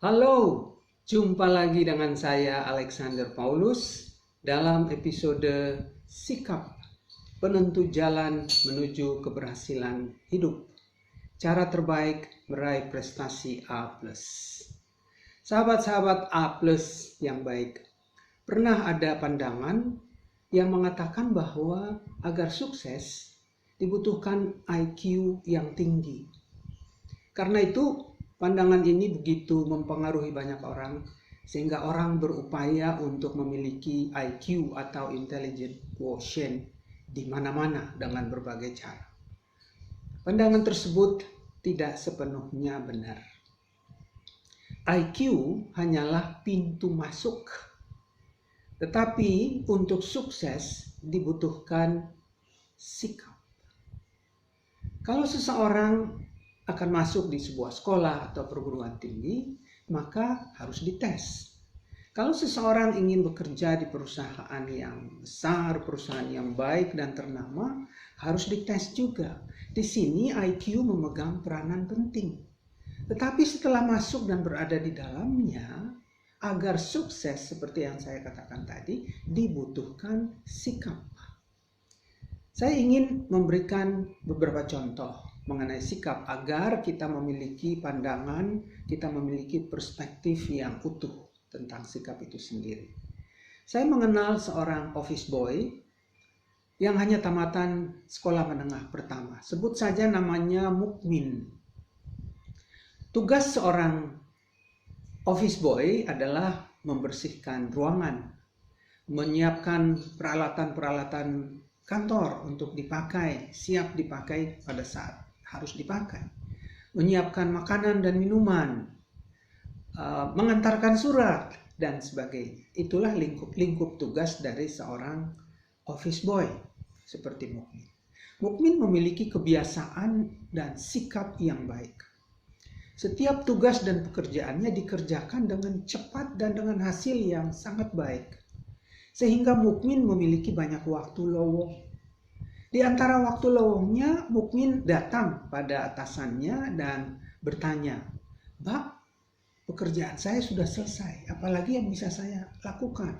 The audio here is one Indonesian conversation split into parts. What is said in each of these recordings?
Halo, jumpa lagi dengan saya Alexander Paulus dalam episode Sikap Penentu Jalan Menuju Keberhasilan Hidup. Cara terbaik meraih prestasi A+. Sahabat-sahabat A+ yang baik, pernah ada pandangan yang mengatakan bahwa agar sukses dibutuhkan IQ yang tinggi. Karena itu, pandangan ini begitu mempengaruhi banyak orang, sehingga orang berupaya untuk memiliki IQ atau intelligent quotient di mana-mana dengan berbagai cara. Pandangan tersebut tidak sepenuhnya benar. IQ hanyalah pintu masuk, tetapi untuk sukses dibutuhkan sikap. Kalau seseorang akan masuk di sebuah sekolah atau perguruan tinggi, maka harus dites. Kalau seseorang ingin bekerja di perusahaan yang besar, perusahaan yang baik dan ternama, harus dites juga. Di sini IQ memegang peranan penting. Tetapi setelah masuk dan berada di dalamnya, agar sukses seperti yang saya katakan tadi, dibutuhkan sikap. Saya ingin memberikan beberapa contoh mengenai sikap agar kita memiliki pandangan, kita memiliki perspektif yang utuh tentang sikap itu sendiri. Saya mengenal seorang office boy yang hanya tamatan sekolah menengah pertama. Sebut saja namanya Mukmin. Tugas seorang office boy adalah membersihkan ruangan, menyiapkan peralatan-peralatan kantor untuk dipakai, siap dipakai pada saat harus dipakai, menyiapkan makanan dan minuman, mengantarkan surat, dan sebagainya. Itulah lingkup tugas dari seorang office boy seperti Mukmin. Mukmin memiliki kebiasaan dan sikap yang baik. Setiap tugas dan pekerjaannya dikerjakan dengan cepat dan dengan hasil yang sangat baik. Sehingga Mukmin memiliki banyak waktu lowong. Di antara waktu lowongnya, Mukmin datang pada atasannya dan bertanya, "Mbak, pekerjaan saya sudah selesai. Apalagi yang bisa saya lakukan?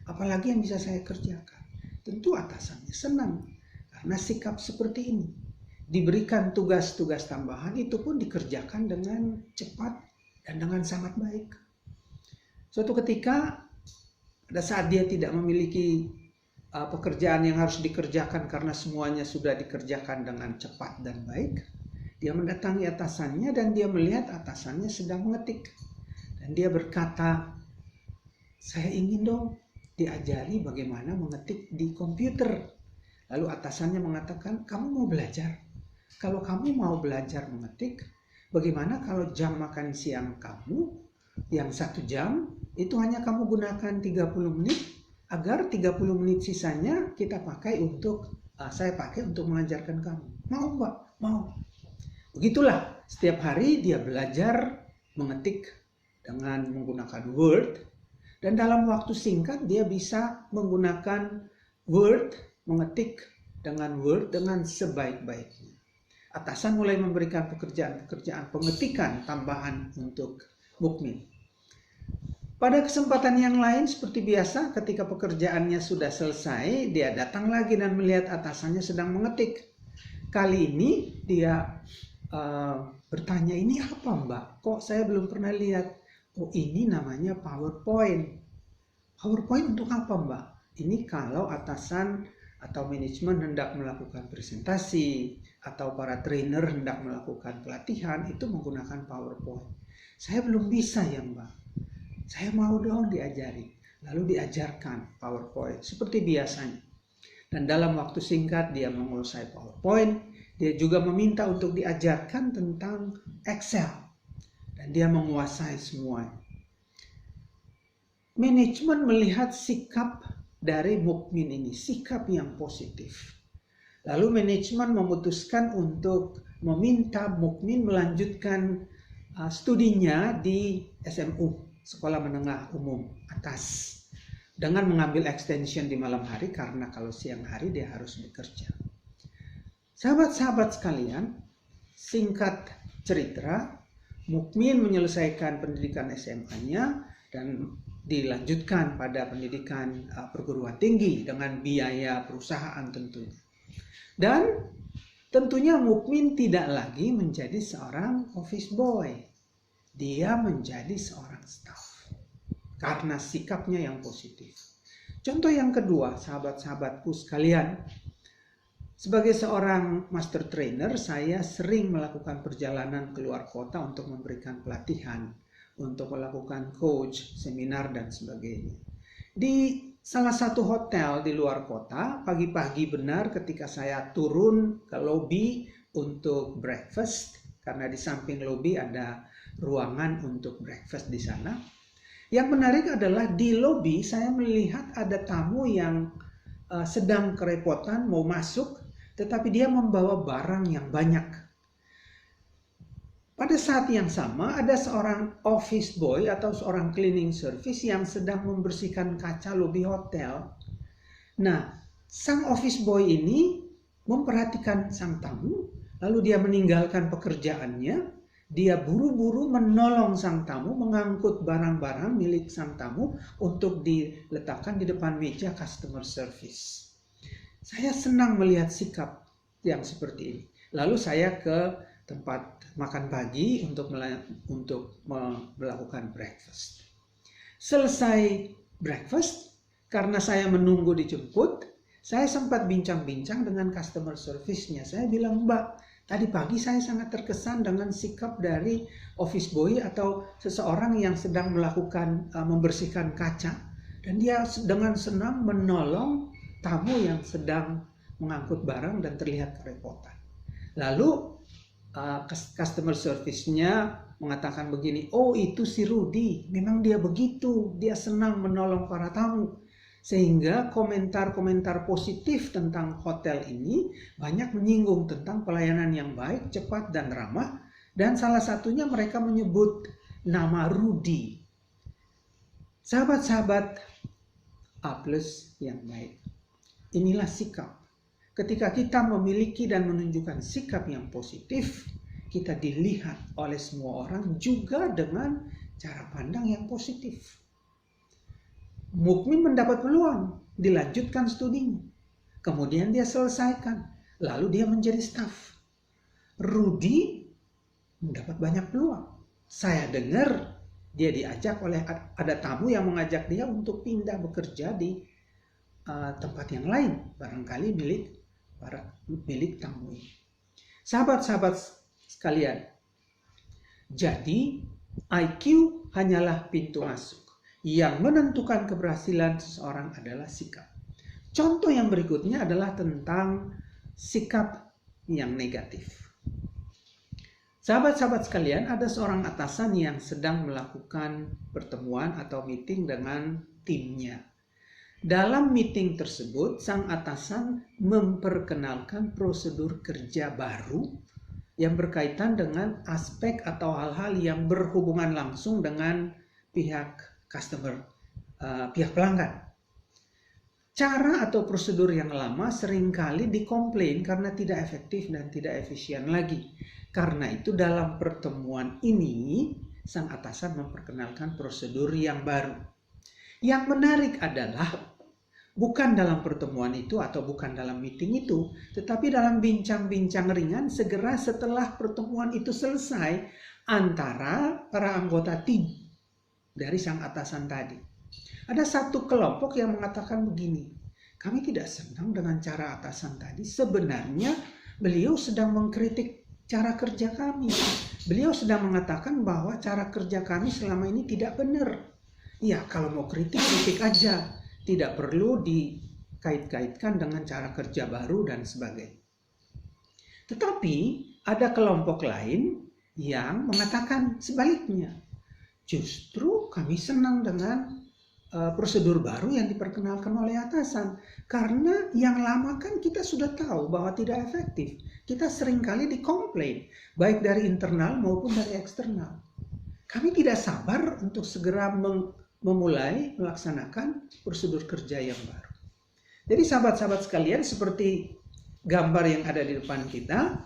Apalagi yang bisa saya kerjakan?" Tentu atasannya senang karena sikap seperti ini. Diberikan tugas-tugas tambahan itu pun dikerjakan dengan cepat dan dengan sangat baik. Suatu ketika, pada saat dia tidak memiliki pekerjaan yang harus dikerjakan karena semuanya sudah dikerjakan dengan cepat dan baik, dia mendatangi atasannya dan dia melihat atasannya sedang mengetik. Dan dia berkata, "Saya ingin dong diajari bagaimana mengetik di komputer." Lalu atasannya mengatakan, "Kamu mau belajar? Kalau kamu mau belajar mengetik, bagaimana kalau jam makan siang kamu yang 1 jam itu hanya kamu gunakan 30 menit, agar 30 menit sisanya saya pakai untuk mengajarkan kamu. Mau Mbak? Mau." Begitulah, setiap hari dia belajar mengetik dengan menggunakan Word, dan dalam waktu singkat dia bisa menggunakan Word, mengetik dengan Word dengan sebaik-baiknya. Atasan mulai memberikan pekerjaan pengetikan tambahan untuk Mukmin. Pada kesempatan yang lain, seperti biasa, ketika pekerjaannya sudah selesai, dia datang lagi dan melihat atasannya sedang mengetik. Kali ini dia bertanya, "Ini apa Mbak? Kok saya belum pernah lihat?" "Oh, ini namanya PowerPoint." "PowerPoint untuk apa Mbak?" "Ini kalau atasan atau manajemen hendak melakukan presentasi atau para trainer hendak melakukan pelatihan, itu menggunakan PowerPoint." "Saya belum bisa ya Mbak. Saya mau dong diajari." Lalu diajarkan PowerPoint seperti biasanya. Dan dalam waktu singkat dia menguasai PowerPoint. Dia juga meminta untuk diajarkan tentang Excel. Dan dia menguasai semuanya. Manajemen melihat sikap dari Mukmin ini, sikap yang positif. Lalu manajemen memutuskan untuk meminta Mukmin melanjutkan studinya di SMU, Sekolah Menengah Umum Atas, dengan mengambil extension di malam hari karena kalau siang hari dia harus bekerja. Sahabat-sahabat sekalian, singkat cerita, Mukmin menyelesaikan pendidikan SMA-nya dan dilanjutkan pada pendidikan perguruan tinggi dengan biaya perusahaan tentunya. Dan tentunya Mukmin tidak lagi menjadi seorang office boy. Dia menjadi seorang staff karena sikapnya yang positif. Contoh yang kedua, sahabat-sahabatku sekalian, sebagai seorang master trainer, saya sering melakukan perjalanan keluar kota untuk memberikan pelatihan, untuk melakukan coach, seminar, dan sebagainya. Di salah satu hotel di luar kota, pagi-pagi benar ketika saya turun ke lobi untuk breakfast, karena di samping lobi ada ruangan untuk breakfast di sana. Yang menarik adalah di lobi saya melihat ada tamu yang sedang kerepotan mau masuk, tetapi dia membawa barang yang banyak. Pada saat yang sama ada seorang office boy atau seorang cleaning service yang sedang membersihkan kaca lobi hotel. Nah, sang office boy ini memperhatikan sang tamu, lalu dia meninggalkan pekerjaannya, dia buru-buru menolong sang tamu mengangkut barang-barang milik sang tamu untuk diletakkan di depan meja customer service. Saya senang melihat sikap yang seperti ini. Lalu saya ke tempat makan pagi untuk melakukan breakfast. Selesai breakfast, karena saya menunggu dijemput, saya sempat bincang-bincang dengan customer service-nya. Saya bilang, "Mbak, tadi pagi saya sangat terkesan dengan sikap dari office boy atau seseorang yang sedang melakukan membersihkan kaca. Dan dia dengan senang menolong tamu yang sedang mengangkut barang dan terlihat kerepotan." Lalu customer service-nya mengatakan begini, "Oh, itu si Rudy, memang dia begitu, dia senang menolong para tamu." Sehingga komentar-komentar positif tentang hotel ini banyak menyinggung tentang pelayanan yang baik, cepat, dan ramah. Dan salah satunya mereka menyebut nama Rudy. Sahabat-sahabat A+ yang baik. Inilah sikap. Ketika kita memiliki dan menunjukkan sikap yang positif, kita dilihat oleh semua orang juga dengan cara pandang yang positif. Mukmin mendapat peluang, dilanjutkan studinya. Kemudian dia selesaikan, lalu dia menjadi staf. Rudy mendapat banyak peluang. Saya dengar dia diajak oleh ada tamu yang mengajak dia untuk pindah bekerja di tempat yang lain, barangkali milik tamu ini. Sahabat-sahabat sekalian, jadi IQ hanyalah pintu masuk. Yang menentukan keberhasilan seseorang adalah sikap. Contoh yang berikutnya adalah tentang sikap yang negatif. Sahabat-sahabat sekalian, ada seorang atasan yang sedang melakukan pertemuan atau meeting dengan timnya. Dalam meeting tersebut, sang atasan memperkenalkan prosedur kerja baru yang berkaitan dengan aspek atau hal-hal yang berhubungan langsung dengan pihak customer, pihak pelanggan. Cara atau prosedur yang lama seringkali dikomplain karena tidak efektif dan tidak efisien lagi. Karena itu dalam pertemuan ini, sang atasan memperkenalkan prosedur yang baru. Yang menarik adalah bukan dalam pertemuan itu atau bukan dalam meeting itu, tetapi dalam bincang-bincang ringan segera setelah pertemuan itu selesai antara para anggota tim dari sang atasan tadi. Ada satu kelompok yang mengatakan begini, "Kami tidak senang dengan cara atasan tadi. Sebenarnya beliau sedang mengkritik cara kerja kami. Beliau sedang mengatakan bahwa cara kerja kami selama ini tidak benar. Ya, kalau mau kritik aja. Tidak perlu dikait-kaitkan dengan cara kerja baru dan sebagainya." Tetapi ada kelompok lain yang mengatakan sebaliknya. "Justru kami senang dengan prosedur baru yang diperkenalkan oleh atasan. Karena yang lama kan kita sudah tahu bahwa tidak efektif. Kita seringkali dikomplain, baik dari internal maupun dari eksternal. Kami tidak sabar untuk segera memulai melaksanakan prosedur kerja yang baru." Jadi sahabat-sahabat sekalian, seperti gambar yang ada di depan kita,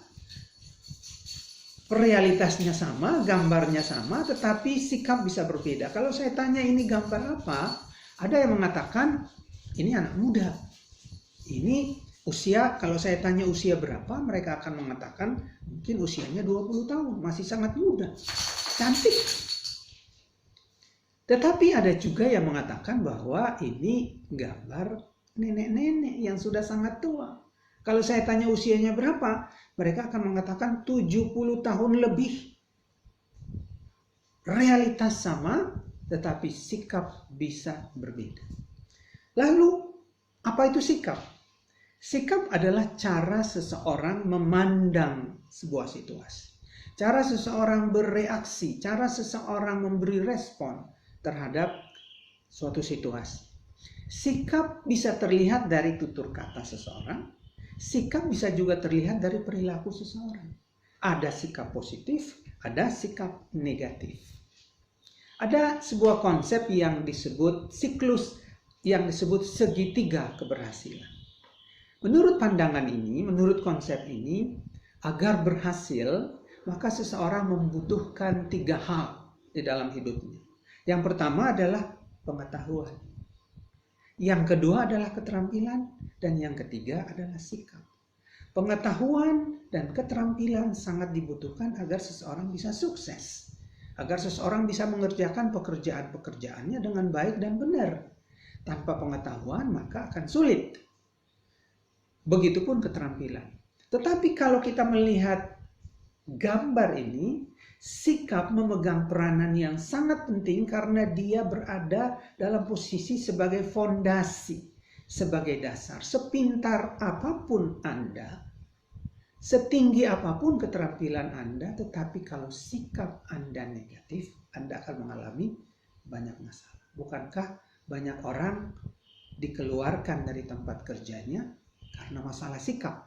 realitasnya sama, gambarnya sama, tetapi sikap bisa berbeda. Kalau saya tanya ini gambar apa, ada yang mengatakan ini anak muda. Ini usia, kalau saya tanya usia berapa, mereka akan mengatakan mungkin usianya 20 tahun, masih sangat muda. Cantik. Tetapi ada juga yang mengatakan bahwa ini gambar nenek-nenek yang sudah sangat tua. Kalau saya tanya usianya berapa, mereka akan mengatakan 70 tahun lebih. Realitas sama, tetapi sikap bisa berbeda. Lalu, apa itu sikap? Sikap adalah cara seseorang memandang sebuah situasi. Cara seseorang bereaksi, cara seseorang memberi respon terhadap suatu situasi. Sikap bisa terlihat dari tutur kata seseorang. Sikap bisa juga terlihat dari perilaku seseorang. Ada sikap positif, ada sikap negatif. Ada sebuah konsep yang disebut siklus, yang disebut segitiga keberhasilan. Menurut pandangan ini, menurut konsep ini, agar berhasil, maka seseorang membutuhkan 3 hal di dalam hidupnya. Yang pertama adalah pengetahuan. Yang kedua adalah keterampilan. Dan yang ketiga adalah sikap. Pengetahuan dan keterampilan sangat dibutuhkan agar seseorang bisa sukses. Agar seseorang bisa mengerjakan pekerjaan-pekerjaannya dengan baik dan benar. Tanpa pengetahuan maka akan sulit. Begitupun keterampilan. Tetapi kalau kita melihat gambar ini, sikap memegang peranan yang sangat penting karena dia berada dalam posisi sebagai fondasi, sebagai dasar. Sepintar apapun Anda, setinggi apapun keterampilan Anda, tetapi kalau sikap Anda negatif, Anda akan mengalami banyak masalah. Bukankah banyak orang dikeluarkan dari tempat kerjanya karena masalah sikap?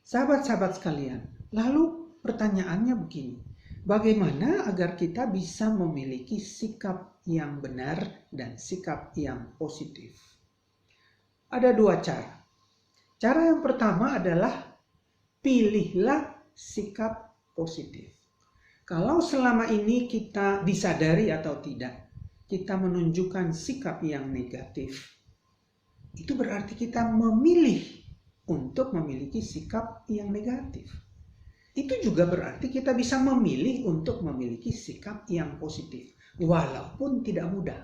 Sahabat-sahabat sekalian, lalu pertanyaannya begini, bagaimana agar kita bisa memiliki sikap yang benar dan sikap yang positif? Ada 2 cara. Cara yang pertama adalah pilihlah sikap positif. Kalau selama ini kita disadari atau tidak, kita menunjukkan sikap yang negatif, itu berarti kita memilih untuk memiliki sikap yang negatif. Itu juga berarti kita bisa memilih untuk memiliki sikap yang positif. Walaupun tidak mudah.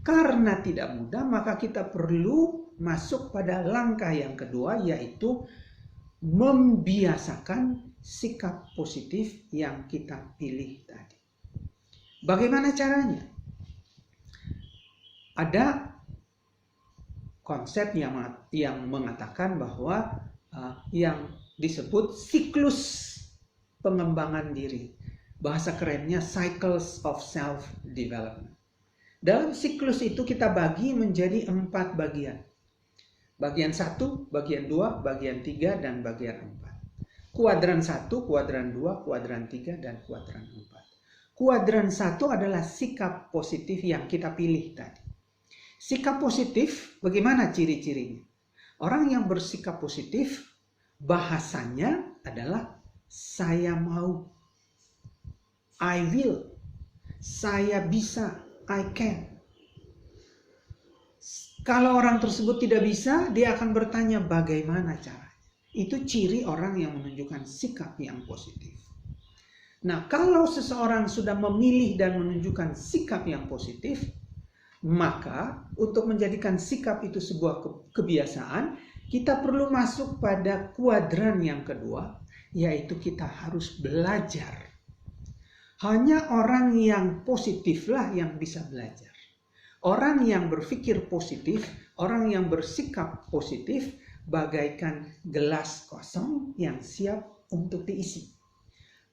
Karena tidak mudah, maka kita perlu masuk pada langkah yang kedua, yaitu membiasakan sikap positif yang kita pilih tadi. Bagaimana caranya? Ada konsep yang mengatakan bahwa yang disebut siklus pengembangan diri. Bahasa kerennya cycles of self-development. Dalam siklus itu kita bagi menjadi 4 bagian. Bagian 1, bagian 2, bagian 3, dan bagian 4. Kuadran 1, kuadran 2, kuadran 3, dan kuadran 4. Kuadran 1 adalah sikap positif yang kita pilih tadi. Sikap positif, bagaimana ciri-cirinya? Orang yang bersikap positif, bahasanya adalah saya mau, I will, saya bisa, I can. Kalau orang tersebut tidak bisa, dia akan bertanya bagaimana caranya. Itu ciri orang yang menunjukkan sikap yang positif. Nah, kalau seseorang sudah memilih dan menunjukkan sikap yang positif, maka untuk menjadikan sikap itu sebuah kebiasaan, kita perlu masuk pada kuadran yang kedua, yaitu kita harus belajar. Hanya orang yang positiflah yang bisa belajar. Orang yang berpikir positif, orang yang bersikap positif, bagaikan gelas kosong yang siap untuk diisi.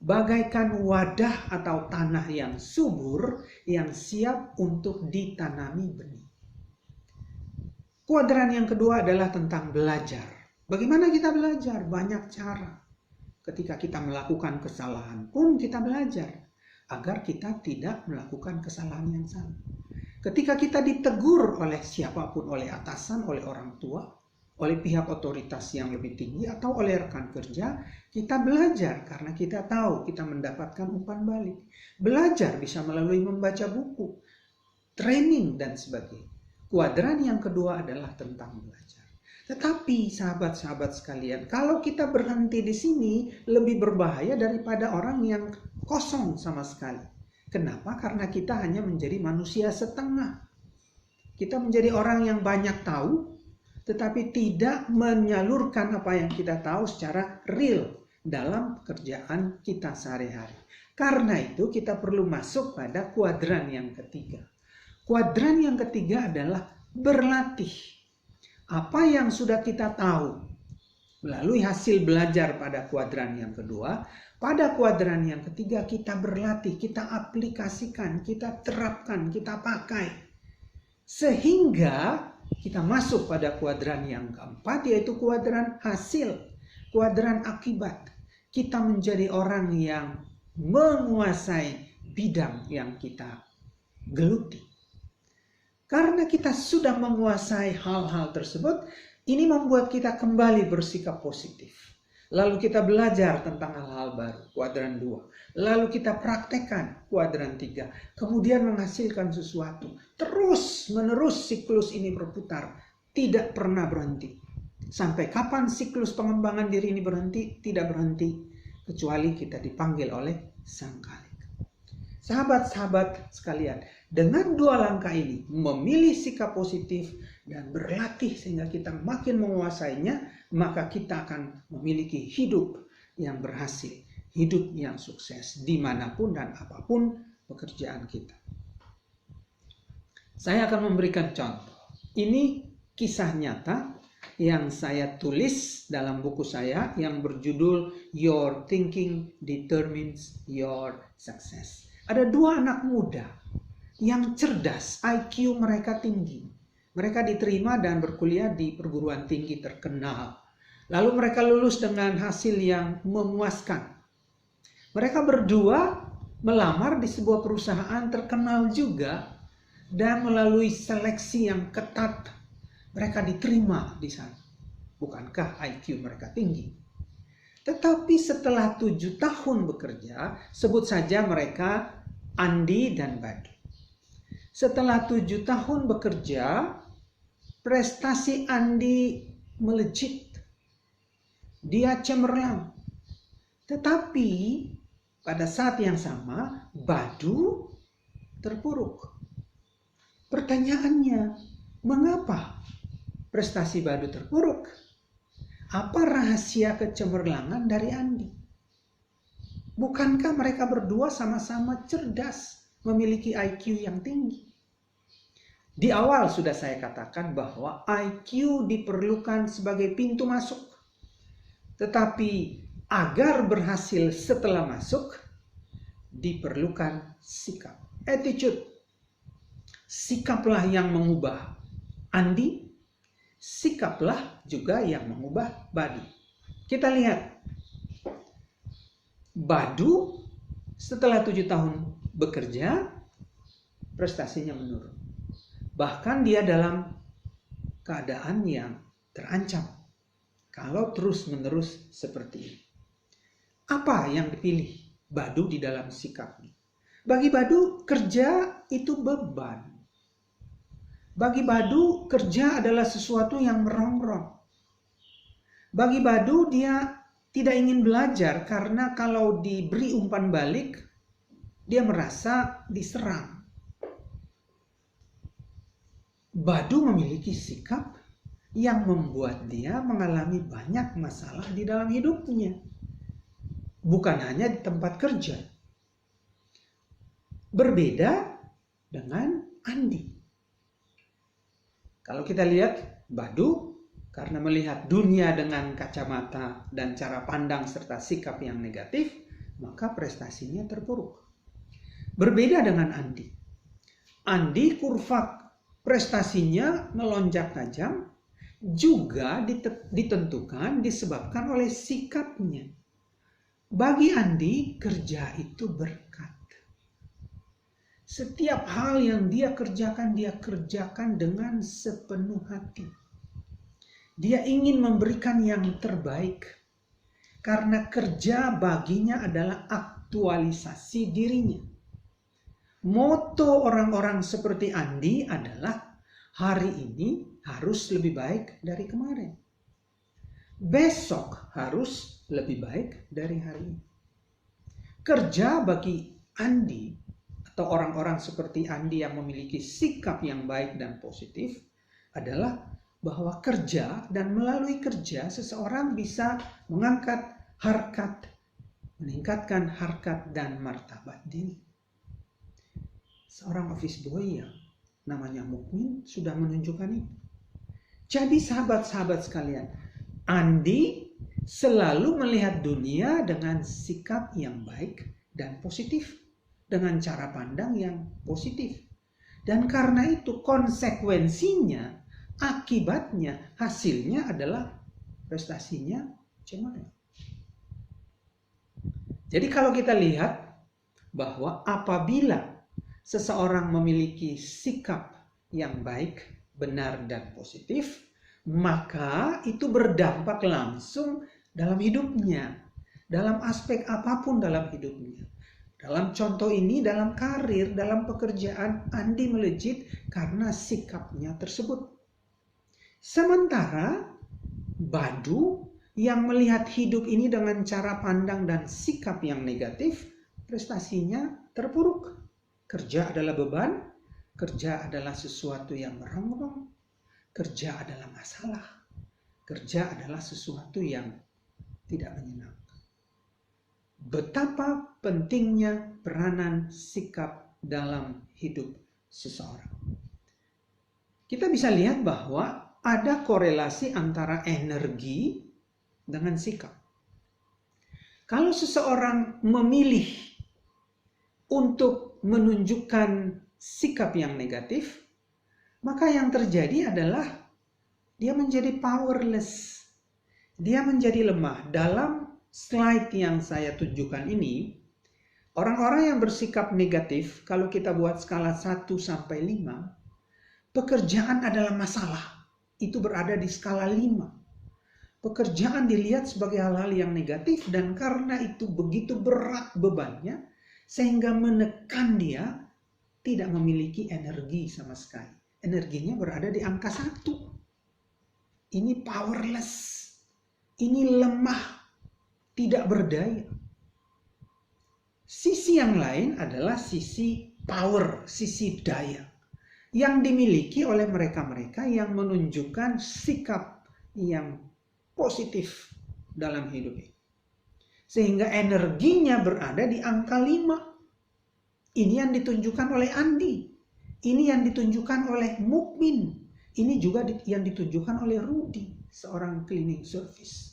Bagaikan wadah atau tanah yang subur yang siap untuk ditanami benih. Kuadran yang kedua adalah tentang belajar. Bagaimana kita belajar? Banyak cara. Ketika kita melakukan kesalahan pun kita belajar agar kita tidak melakukan kesalahan yang sama. Ketika kita ditegur oleh siapapun, oleh atasan, oleh orang tua, oleh pihak otoritas yang lebih tinggi atau oleh rekan kerja, kita belajar karena kita tahu kita mendapatkan umpan balik. Belajar bisa melalui membaca buku, training, dan sebagainya. Kuadran yang kedua adalah tentang belajar. Tetapi sahabat-sahabat sekalian, kalau kita berhenti di sini lebih berbahaya daripada orang yang kosong sama sekali. Kenapa? Karena kita hanya menjadi manusia setengah. Kita menjadi orang yang banyak tahu, tetapi tidak menyalurkan apa yang kita tahu secara real dalam pekerjaan kita sehari-hari. Karena itu kita perlu masuk pada kuadran yang ketiga. Kuadran yang ketiga adalah berlatih. Apa yang sudah kita tahu melalui hasil belajar pada kuadran yang kedua, pada kuadran yang ketiga kita berlatih, kita aplikasikan, kita terapkan, kita pakai. Sehingga kita masuk pada kuadran yang keempat, yaitu kuadran hasil, kuadran akibat. Kita menjadi orang yang menguasai bidang yang kita geluti. Karena kita sudah menguasai hal-hal tersebut, ini membuat kita kembali bersikap positif. Lalu kita belajar tentang hal-hal baru, kuadran 2. Lalu kita praktekkan, kuadran 3. Kemudian menghasilkan sesuatu. Terus menerus siklus ini berputar, tidak pernah berhenti. Sampai kapan siklus pengembangan diri ini berhenti? Tidak berhenti, kecuali kita dipanggil oleh Sang Khalik. Sahabat-sahabat sekalian, dengan 2 langkah ini, memilih sikap positif dan berlatih sehingga kita makin menguasainya, maka kita akan memiliki hidup yang berhasil, hidup yang sukses dimanapun dan apapun pekerjaan kita. Saya akan memberikan contoh. Ini kisah nyata yang saya tulis dalam buku saya yang berjudul Your Thinking Determines Your Success. Ada 2 anak muda yang cerdas, IQ mereka tinggi. Mereka diterima dan berkuliah di perguruan tinggi terkenal. Lalu mereka lulus dengan hasil yang memuaskan. Mereka berdua melamar di sebuah perusahaan terkenal juga, dan melalui seleksi yang ketat mereka diterima di sana. Bukankah IQ mereka tinggi? Tetapi setelah 7 tahun bekerja, sebut saja mereka Andi dan Badu. Setelah 7 tahun bekerja, prestasi Andi melejit. Dia cemerlang. Tetapi pada saat yang sama, Badu terpuruk. Pertanyaannya, mengapa prestasi Badu terpuruk? Apa rahasia kecemerlangan dari Andi? Bukankah mereka berdua sama-sama cerdas, memiliki IQ yang tinggi? Di awal sudah saya katakan bahwa IQ diperlukan sebagai pintu masuk. Tetapi agar berhasil setelah masuk, diperlukan sikap, attitude. Sikaplah yang mengubah Andi, sikaplah juga yang mengubah Badu. Kita lihat, Badu setelah 7 tahun bekerja, prestasinya menurun. Bahkan dia dalam keadaan yang terancam kalau terus-menerus seperti ini. Apa yang dipilih Badu di dalam sikapnya? Bagi Badu, kerja itu beban. Bagi Badu, kerja adalah sesuatu yang merongrong. Bagi Badu, dia tidak ingin belajar karena kalau diberi umpan balik, dia merasa diserang. Badu memiliki sikap yang membuat dia mengalami banyak masalah di dalam hidupnya. Bukan hanya di tempat kerja. Berbeda dengan Andi. Kalau kita lihat, Badu karena melihat dunia dengan kacamata dan cara pandang serta sikap yang negatif, maka prestasinya terpuruk. Berbeda dengan Andi. Andi kurva prestasinya melonjak tajam, juga ditentukan disebabkan oleh sikapnya. Bagi Andi, kerja itu berkat. Setiap hal yang dia kerjakan dengan sepenuh hati. Dia ingin memberikan yang terbaik. Karena kerja baginya adalah aktualisasi dirinya. Moto orang-orang seperti Andi adalah hari ini harus lebih baik dari kemarin. Besok harus lebih baik dari hari ini. Kerja bagi Andi atau orang-orang seperti Andi yang memiliki sikap yang baik dan positif adalah bahwa kerja dan melalui kerja seseorang bisa mengangkat harkat, meningkatkan harkat dan martabat diri. Seorang office boy yang namanya Mukmin sudah menunjukkan itu. Jadi sahabat-sahabat sekalian, Andi selalu melihat dunia dengan sikap yang baik dan positif, dengan cara pandang yang positif. Dan karena itu konsekuensinya, akibatnya, hasilnya adalah prestasinya cemerlang. Jadi kalau kita lihat bahwa apabila seseorang memiliki sikap yang baik, benar dan positif, maka itu berdampak langsung dalam hidupnya, dalam aspek apapun dalam hidupnya. Dalam contoh ini, dalam karir, dalam pekerjaan, Andi melejit karena sikapnya tersebut. Sementara Badu yang melihat hidup ini dengan cara pandang dan sikap yang negatif, prestasinya terpuruk. Kerja adalah beban, kerja adalah sesuatu yang merongrong, kerja adalah masalah, kerja adalah sesuatu yang tidak menyenangkan. Betapa pentingnya peranan sikap dalam hidup seseorang. Kita bisa lihat bahwa ada korelasi antara energi dengan sikap. Kalau seseorang memilih untuk menunjukkan sikap yang negatif, maka yang terjadi adalah dia menjadi powerless. Dia menjadi lemah. Dalam slide yang saya tunjukkan ini, orang-orang yang bersikap negatif, kalau kita buat skala 1 sampai 5, pekerjaan adalah masalah. Itu berada di skala 5. Pekerjaan dilihat sebagai hal-hal yang negatif dan karena itu begitu berat bebannya sehingga menekan dia tidak memiliki energi sama sekali. Energinya berada di angka 1. Ini powerless. Ini lemah, tidak berdaya. Sisi yang lain adalah sisi power, sisi daya yang dimiliki oleh mereka-mereka yang menunjukkan sikap yang positif dalam hidup ini. Sehingga energinya berada di angka 5. Ini yang ditunjukkan oleh Andi. Ini yang ditunjukkan oleh Mukmin. Ini juga yang ditunjukkan oleh Rudy, seorang cleaning service.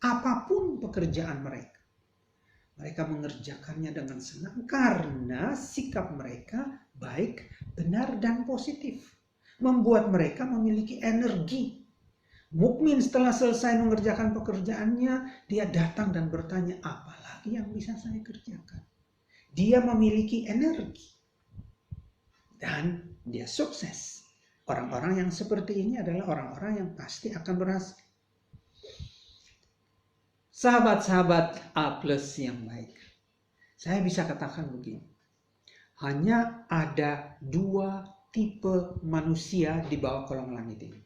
Apapun pekerjaan mereka, mereka mengerjakannya dengan senang karena sikap mereka baik, benar, dan positif. Membuat mereka memiliki energi. Mukmin setelah selesai mengerjakan pekerjaannya, dia datang dan bertanya, apa lagi yang bisa saya kerjakan? Dia memiliki energi. Dan dia sukses. Orang-orang yang seperti ini adalah orang-orang yang pasti akan berhasil. Sahabat-sahabat A+ yang baik. Saya bisa katakan begini. Hanya ada 2 tipe manusia di bawah kolong langit ini.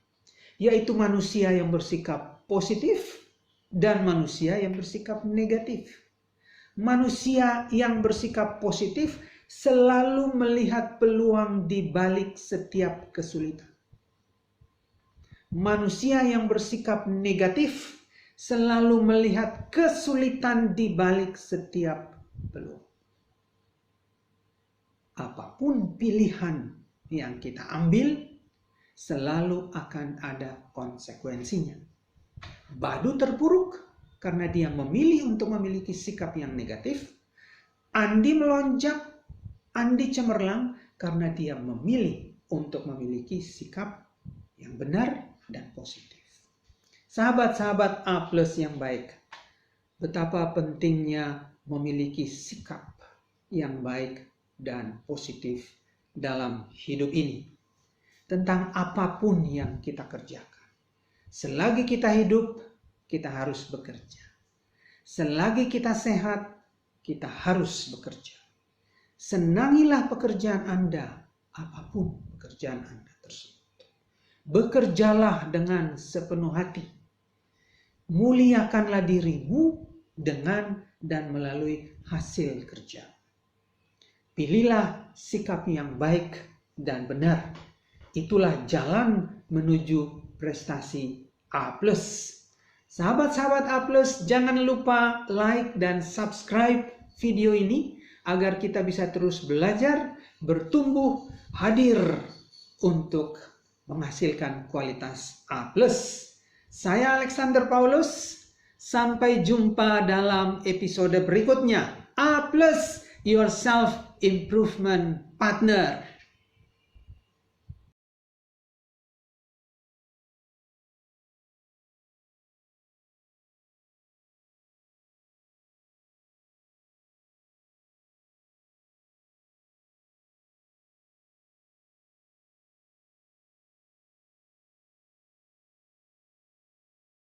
Yaitu manusia yang bersikap positif dan manusia yang bersikap negatif. Manusia yang bersikap positif selalu melihat peluang di balik setiap kesulitan. Manusia yang bersikap negatif selalu melihat kesulitan di balik setiap peluang. Apapun pilihan yang kita ambil, selalu akan ada konsekuensinya. Badu terpuruk karena dia memilih untuk memiliki sikap yang negatif. Andi melonjak, Andi cemerlang karena dia memilih untuk memiliki sikap yang benar dan positif. Sahabat-sahabat A+ yang baik, betapa pentingnya memiliki sikap yang baik dan positif dalam hidup ini. Tentang apapun yang kita kerjakan. Selagi kita hidup, kita harus bekerja. Selagi kita sehat, kita harus bekerja. Senangilah pekerjaan Anda, apapun pekerjaan Anda tersebut. Bekerjalah dengan sepenuh hati. Muliakanlah dirimu dengan dan melalui hasil kerja. Pilihlah sikap yang baik dan benar. Itulah jalan menuju prestasi A+. Sahabat-sahabat A+, jangan lupa like dan subscribe video ini agar kita bisa terus belajar, bertumbuh, hadir untuk menghasilkan kualitas A+. Saya Alexander Paulus, sampai jumpa dalam episode berikutnya. A+, your self improvement partner.